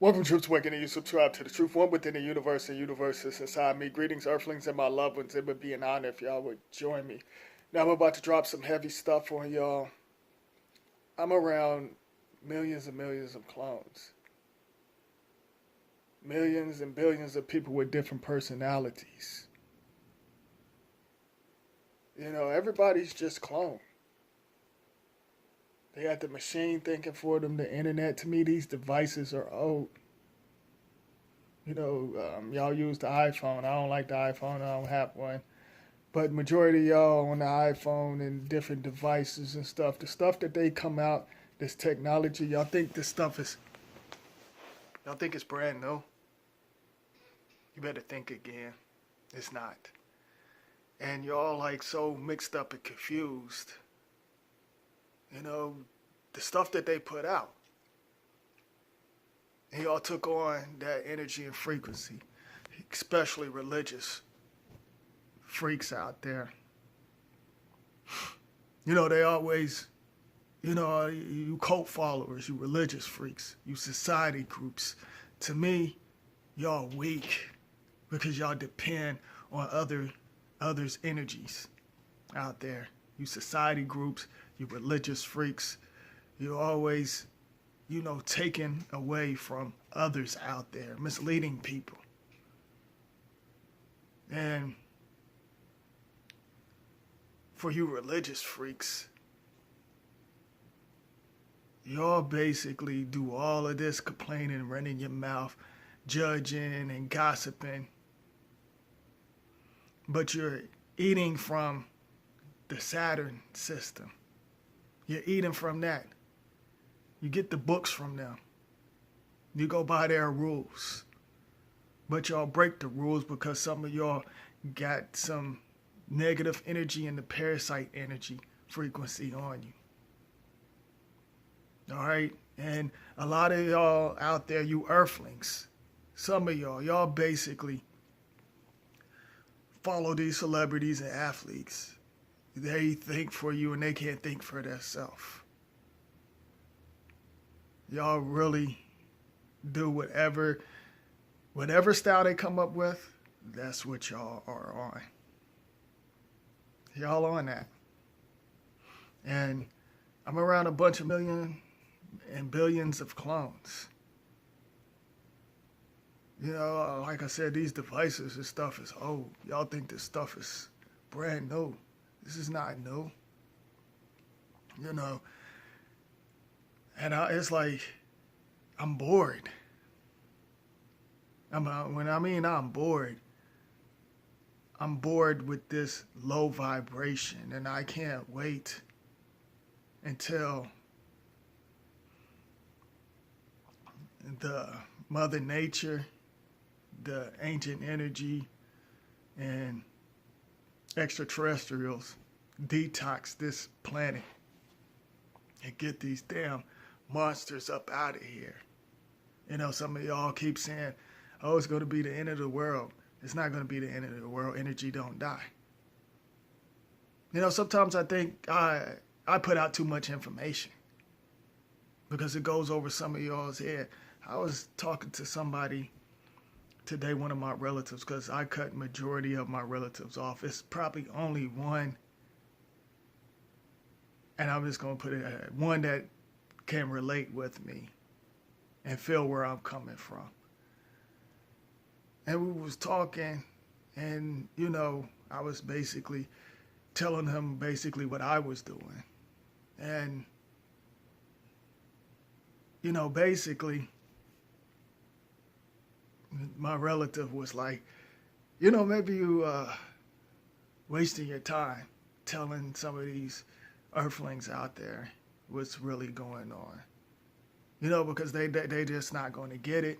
Welcome, troops waking, and you subscribe to the truth. One within the universe, and universe is inside me. Greetings, earthlings, and my loved ones. It would be an honor if y'all would join me. Now, I'm about to drop some heavy stuff on y'all. I'm around millions and millions of clones, millions and billions of people with different personalities. You know, everybody's just clone. They got the machine thinking for them, the internet. To me, these devices are old. Y'all use the iPhone. I don't like the iPhone. I don't have one. But majority of y'all on the iPhone and different devices and stuff, the stuff that they come out, this technology, y'all think it's brand new? You better think again. It's not. And y'all like so mixed up and confused. You know, the stuff that they put out. And y'all took on that energy and frequency, especially religious freaks out there. You know, they always, you cult followers, you religious freaks, you society groups. To me, y'all weak because y'all depend on others' energies out there. You society groups, you religious freaks, you always, taken away from others out there, misleading people. And for you religious freaks, y'all basically do all of this complaining, running your mouth, judging and gossiping. But you're eating from the Saturn system. You're eating from that. You get the books from them. You go by their rules. But y'all break the rules because some of y'all got some negative energy and the parasite energy frequency on you. All right? And a lot of y'all out there, you earthlings, some of y'all basically follow these celebrities and athletes. They think for you and they can't think for themselves. Y'all really do whatever style they come up with, that's what y'all are on. Y'all on that. And I'm around a bunch of million and billions of clones. You know, like I said, these devices and stuff is old. Y'all think this stuff is brand new. This is not new. You know, and it's like, I'm bored. I'm bored. I'm bored with this low vibration, and I can't wait until the Mother Nature, the ancient energy, and extraterrestrials detox this planet and get these damn monsters up out of here. You know, some of y'all keep saying, oh, it's going to be the end of the world. It's not going to be the end of the world. Energy don't die. You know, sometimes I think I put out too much information because it goes over some of y'all's head. I was talking to somebody today, one of my relatives, because I cut majority of my relatives off. It's probably only one, and I'm just going to put it, one that can relate with me and feel where I'm coming from. And we was talking, and, I was basically telling him basically what I was doing. And, basically, my relative was like, maybe you wasting your time telling some of these earthlings out there what's really going on. Because they just not going to get it.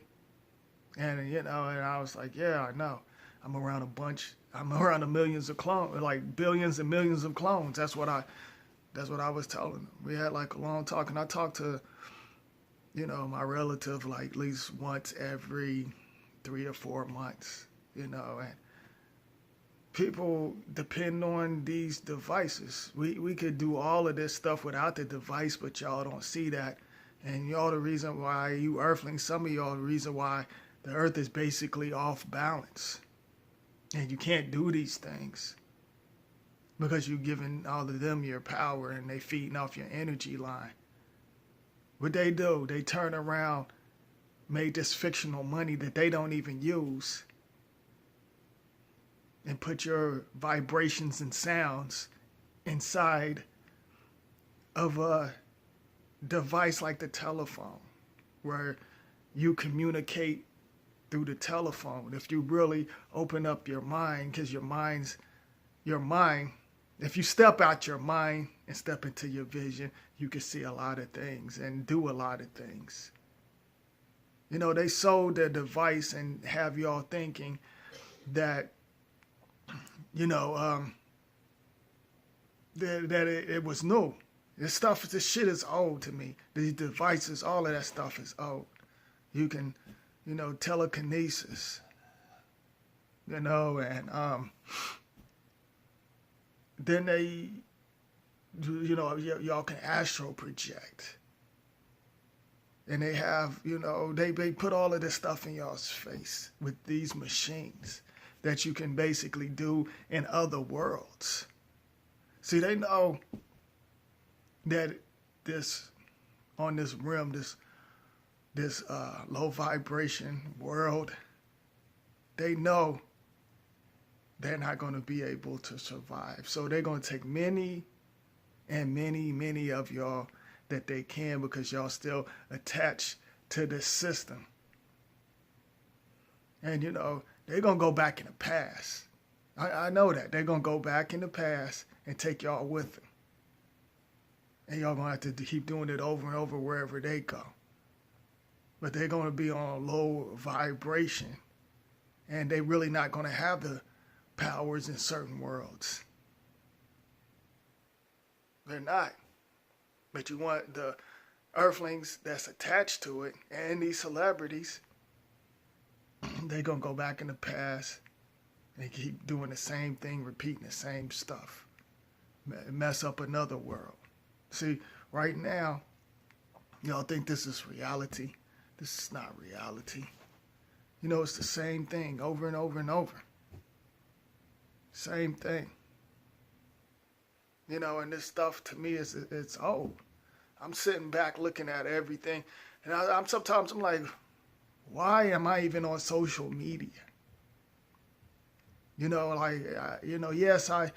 And, and I was like, yeah, I know. I'm around the millions of clones, like billions and millions of clones. That's what I was telling them. We had like a long talk, and I talked to, my relative like at least once every 3 or 4 months, and people depend on these devices. We could do all of this stuff without the device, but y'all don't see that. And y'all the reason why you earthlings, some of y'all the reason why the earth is basically off balance. And you can't do these things because you're giving all of them your power and they feeding off your energy line. What they do, they turn around, made this fictional money that they don't even use, and put your vibrations and sounds inside of a device like the telephone, where you communicate through the telephone. If you really open up your mind, because your mind, if you step out your mind and step into your vision, you can see a lot of things and do a lot of things. You know, they sold their device and have y'all thinking that, you know, that it was new. This shit is old to me. These devices, all of that stuff is old. You can, you know, telekinesis, you know, and then they, you know, y'all can astral project. And they have, you know, they put all of this stuff in y'all's face with these machines that you can basically do in other worlds. See, they know that on this rim, this low vibration world, they know they're not going to be able to survive. So they're going to take many and many of y'all that they can, because y'all still attached to this system. And, you know, they're going to go back in the past. I know that. They're going to go back in the past and take y'all with them. And y'all going to have to keep doing it over and over wherever they go. But they're going to be on low vibration. And they really not going to have the powers in certain worlds. They're not. But you want the earthlings that's attached to it and these celebrities, they're going to go back in the past and keep doing the same thing, repeating the same stuff. Mess up another world. See, right now, y'all think this is reality. This is not reality. You know, it's the same thing over and over and over. Same thing. You know, and this stuff to me it's old. I'm sitting back looking at everything, and I'm sometimes like, why am I even on social media? You know, like, yes, I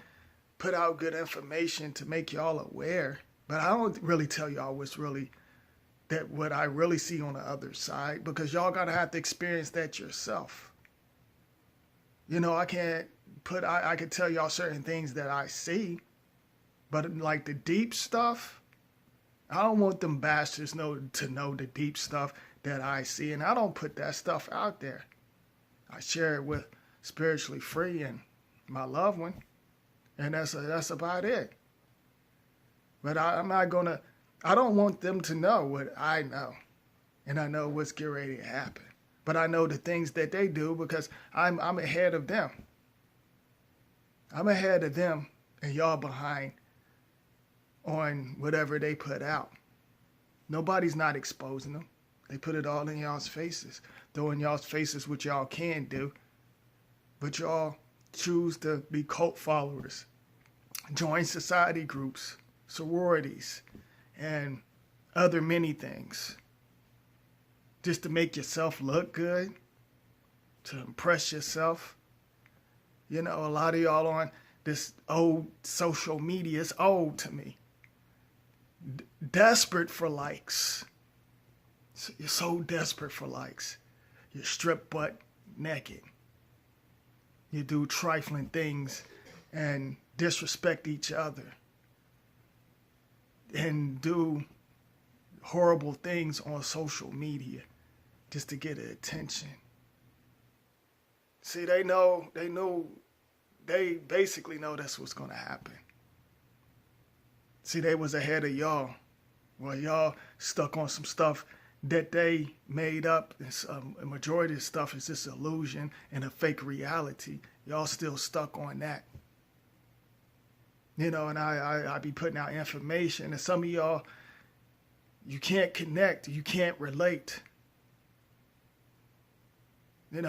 put out good information to make y'all aware, but I don't really tell y'all what I really see on the other side, because y'all gotta have to experience that yourself. You know, I can tell y'all certain things that I see, but like the deep stuff, I don't want them bastards to know the deep stuff that I see, and I don't put that stuff out there. I share it with Spiritually Free and my loved one, and that's about it. But I don't want them to know what I know, and I know what's getting ready to happen. But I know the things that they do because I'm ahead of them. I'm ahead of them, and y'all behind on whatever they put out. Nobody's not exposing them. They put it all in y'all's faces. Though in y'all's faces what y'all can do. But y'all choose to be cult followers. Join society groups, sororities, and other many things. Just to make yourself look good. To impress yourself. You know, a lot of y'all on this old social media is old to me. Desperate for likes. You're so desperate for likes. You strip butt naked. You do trifling things and disrespect each other. And do horrible things on social media just to get attention. See, they basically know that's what's going to happen. See, they was ahead of y'all. Well, y'all stuck on some stuff that they made up. A majority of stuff is just illusion and a fake reality. Y'all still stuck on that. You know, and I be putting out information, and some of y'all, you can't connect, you can't relate. One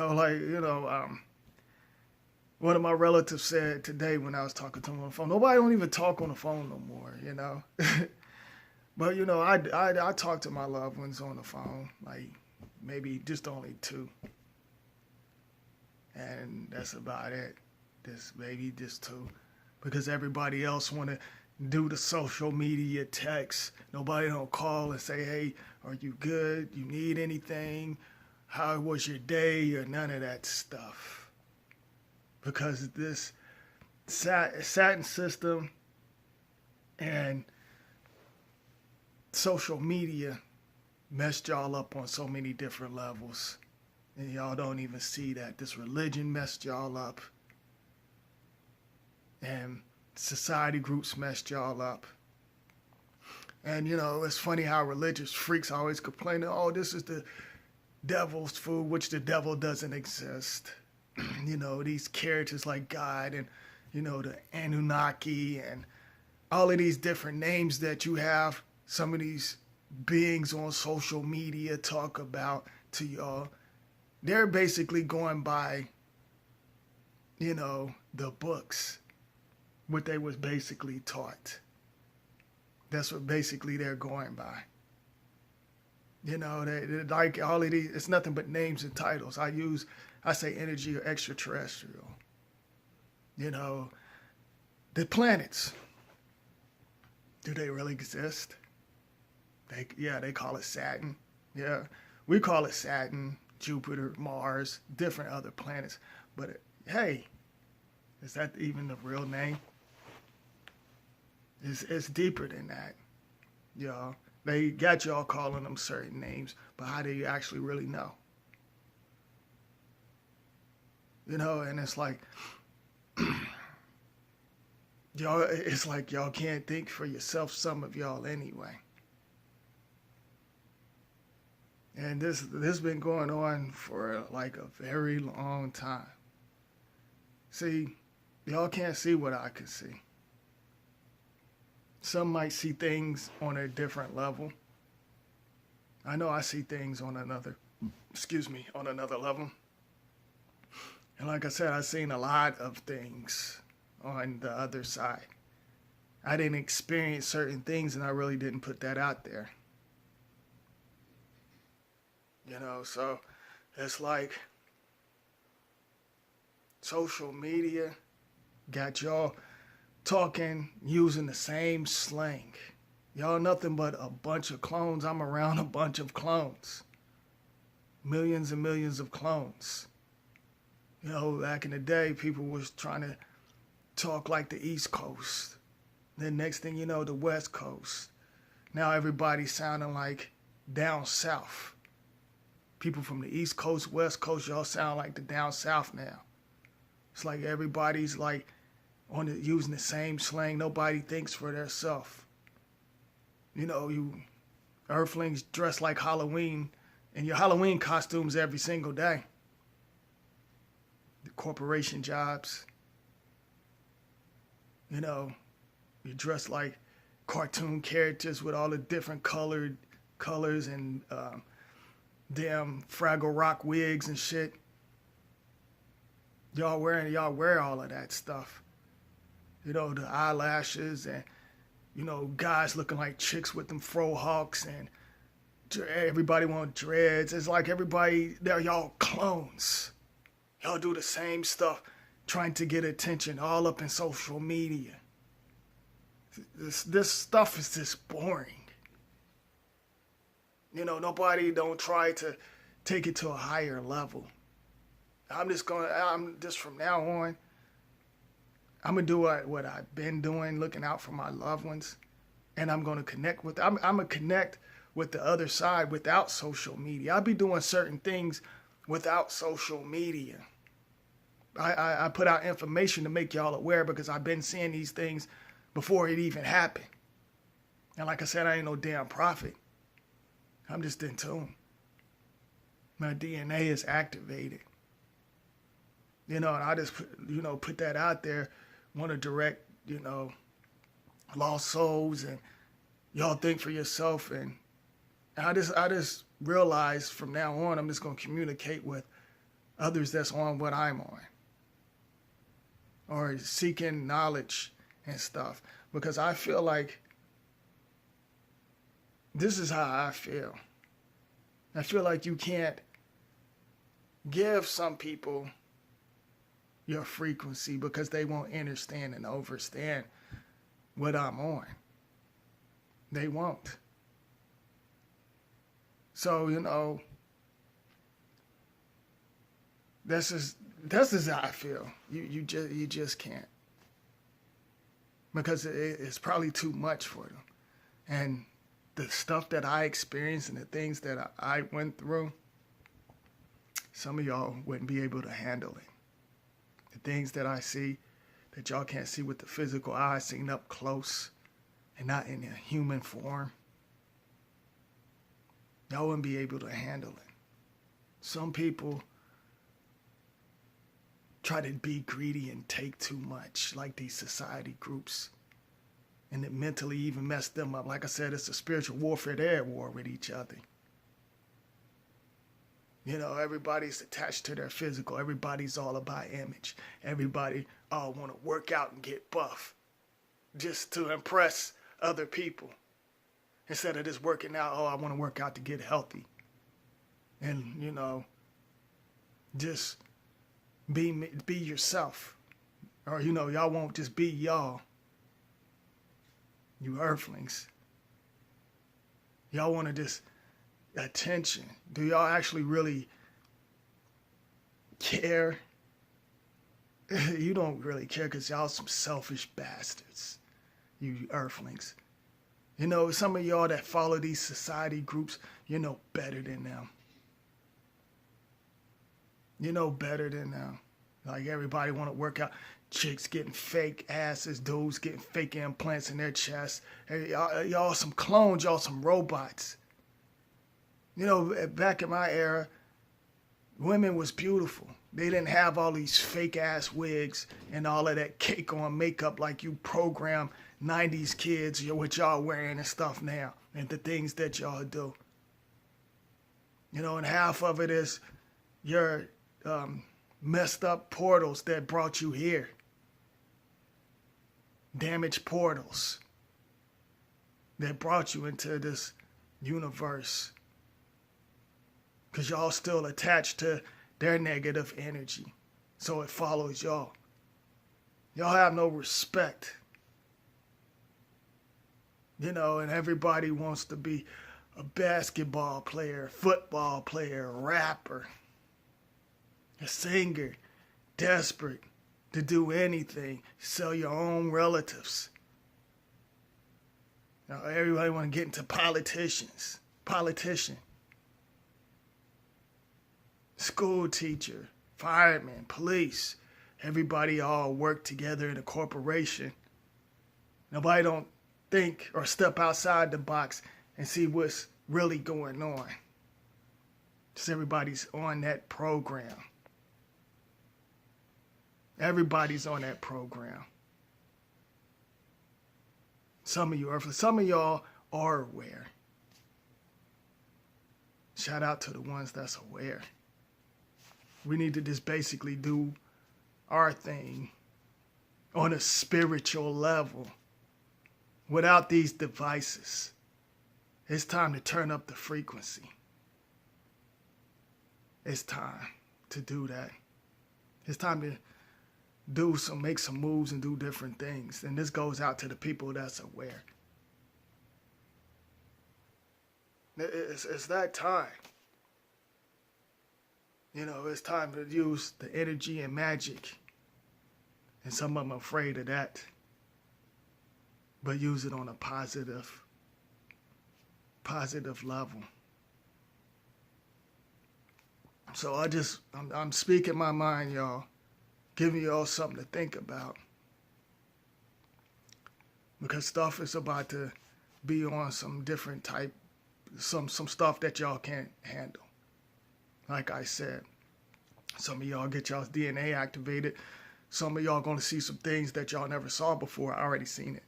of my relatives said today when I was talking to him on the phone, nobody don't even talk on the phone no more. But I talk to my loved ones on the phone, like maybe just only two, and that's about it. Just two, because everybody else want to do the social media text. Nobody don't call and say, hey, are you good? You need anything? How was your day? Or none of that stuff. Because this Saturn system and social media messed y'all up on so many different levels. And y'all don't even see that. This religion messed y'all up. And society groups messed y'all up. And, it's funny how religious freaks always complain, oh, this is the devil's food, which the devil doesn't exist. These characters like God and, the Anunnaki and all of these different names that you have, some of these beings on social media talk about to y'all, they're basically going by, the books, what they was basically taught. That's what basically they're going by. They like all of these, it's nothing but names and titles. I say energy or extraterrestrial. The planets, do they really exist? They call it Saturn. Yeah, we call it Saturn, Jupiter, Mars, different other planets. But hey, is that even the real name? It's deeper than that, y'all. They got y'all calling them certain names, but how do you actually really know? And it's like, y'all can't think for yourself, some of y'all anyway. And this been going on for like a very long time. See, y'all can't see what I can see. Some might see things on a different level. I know I see things on another level. And like I said, I've seen a lot of things on the other side. I didn't experience certain things, and I really didn't put that out there. So it's like social media got y'all talking, using the same slang. Y'all nothing but a bunch of clones. I'm around a bunch of clones. Millions and millions of clones. Back in the day, people was trying to talk like the East Coast. Then next thing you know, the West Coast. Now everybody's sounding like down south. People from the East Coast, West Coast, y'all sound like the down south now. It's like everybody's like using the same slang. Nobody thinks for themselves. You earthlings dress like Halloween in your Halloween costumes every single day. The corporation jobs. You dress like cartoon characters with all the different colors and damn Fraggle Rock wigs and shit. Y'all wear all of that stuff. The eyelashes and, guys looking like chicks with them fro hawks and everybody want dreads. It's like they're y'all clones. Y'all do the same stuff, trying to get attention, all up in social media. This stuff is just boring. Nobody don't try to take it to a higher level. I'm just from now on, I'm going to do what I've been doing, looking out for my loved ones. And I'm going to connect with, I'm going to connect with the other side without social media. I'll be doing certain things without social media. I put out information to make y'all aware because I've been seeing these things before it even happened. And like I said, I ain't no damn prophet. I'm just in tune. My DNA is activated. And I just, put that out there, want to direct, lost souls, and y'all think for yourself and And I just realized from now on, I'm just going to communicate with others that's on what I'm on, or seeking knowledge and stuff, because I feel like this is how I feel. I feel like you can't give some people your frequency because they won't understand and understand what I'm on. They won't. So, that's just how I feel. You just can't, because it's probably too much for them. And the stuff that I experienced and the things that I went through, some of y'all wouldn't be able to handle it. The things that I see that y'all can't see with the physical eye, seen up close and not in a human form, y'all wouldn't be able to handle it. Some people try to be greedy and take too much, like these society groups. And it mentally even messed them up. Like I said, it's a spiritual warfare. They're at war with each other. Everybody's attached to their physical. Everybody's all about image. Everybody all want to work out and get buff just to impress other people. Instead of just working out, I want to work out to get healthy. And, just be yourself. Or, y'all won't just be y'all. You earthlings. Y'all want to just attention. Do y'all actually really care? You don't really care because y'all some selfish bastards. You earthlings. Some of y'all that follow these society groups, better than them. Better than them. Like everybody want to work out. Chicks getting fake asses, dudes getting fake implants in their chest. Hey, y'all some clones, y'all some robots. Back in my era, women was beautiful. They didn't have all these fake ass wigs and all of that cake on makeup like you program 90s kids, what y'all wearing and stuff now, and the things that y'all do. And half of it is your messed up portals that brought you here. Damaged portals that brought you into this universe. Because y'all still attached to their negative energy. So it follows y'all. Y'all have no respect. And everybody wants to be a basketball player, football player, rapper, a singer, desperate to do anything, sell your own relatives. Now everybody want to get into politician, school teacher, fireman, police. Everybody all work together in a corporation. Nobody don't think or step outside the box and see what's really going on. Just everybody's on that program. Everybody's on that program. Some of y'all are aware. Shout out to the ones that's aware. We need to just basically do our thing on a spiritual level without these devices. It's time to turn up the frequency. It's time to do that. It's time to make some moves and do different things. And this goes out to the people that's aware. It's that time. It's time to use the energy and magic. And some of them are afraid of that. But use it on a positive level. So I'm speaking my mind, y'all. Giving y'all something to think about. Because stuff is about to be on some different type, some stuff that y'all can't handle. Like I said, some of y'all get y'all's DNA activated. Some of y'all going to see some things that y'all never saw before. I already seen it.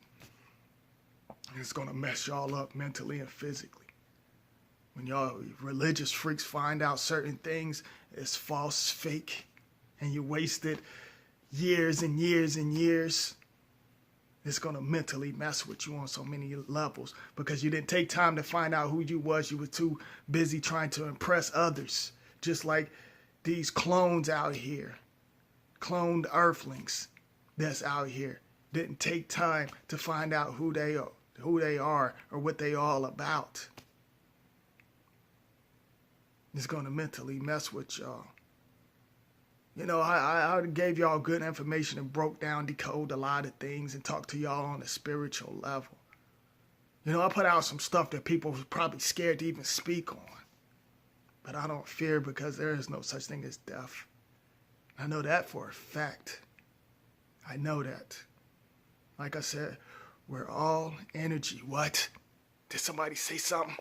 And it's going to mess y'all up mentally and physically. When y'all religious freaks find out certain things is false, fake, and you wasted years and years and years, it's going to mentally mess with you on so many levels because you didn't take time to find out who you was. You were too busy trying to impress others, just like these clones out here, cloned earthlings that's out here. Didn't take time to find out who they are or what they all about. It's going to mentally mess with y'all. You know, I gave y'all good information and broke down, decoded a lot of things and talked to y'all on a spiritual level. You know, I put out some stuff that people were probably scared to even speak on. But I don't fear because there is no such thing as death. I know that for a fact. I know that. Like I said, we're all energy. What? Did somebody say something?